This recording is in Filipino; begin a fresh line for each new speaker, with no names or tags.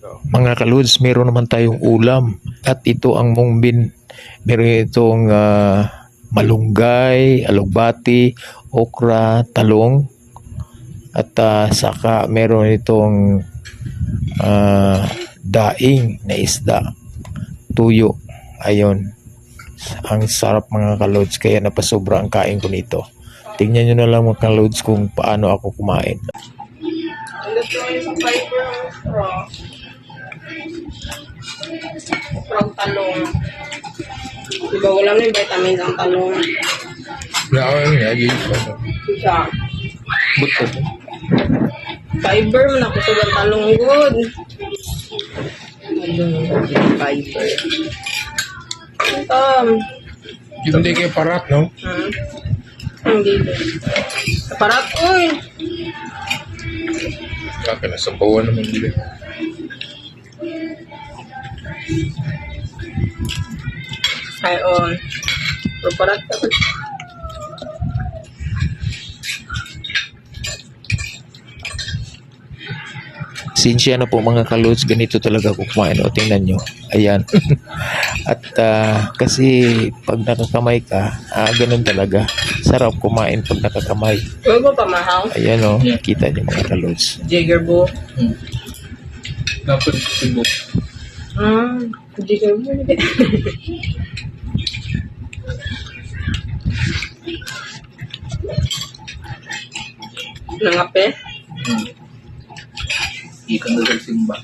Mga kaludes, meron naman tayong ulam at ito ang mungbin. Meron itong malunggay, alugbati, okra, talong at saka meron itong daing na isda, tuyo. Ayun, ang sarap mga kalods, kaya napasobra ang kain ko nito. Tingnan nyo na lang mga kalods kung paano ako kumain.
Gusto mo yung fiber ng straw. Straw talong. Diba wala na yung vitamins ang talong.
Wala ko yun, yun.
Siya.
Buto.
Fiber mo na gusto ng talong good. Fiber.
Yung hindi kayo parat, no?
Hindi. Parat, uy.
Kaka na sa bawa naman nila.
Ay, on. Parat ka.
Sinsya na po mga kalods, ganito talaga ako kumain. O tingnan nyo, ayan. At kasi pag nakakamay ka, ganun talaga. Sarap kumain pag nakakamay.
Huwag mo pa mahal.
Ayan o, kita nyo mga kalods.
Jagger bo.
Dapat sibuk.
Jagger bo. Nangape?
Ikan dagang simba.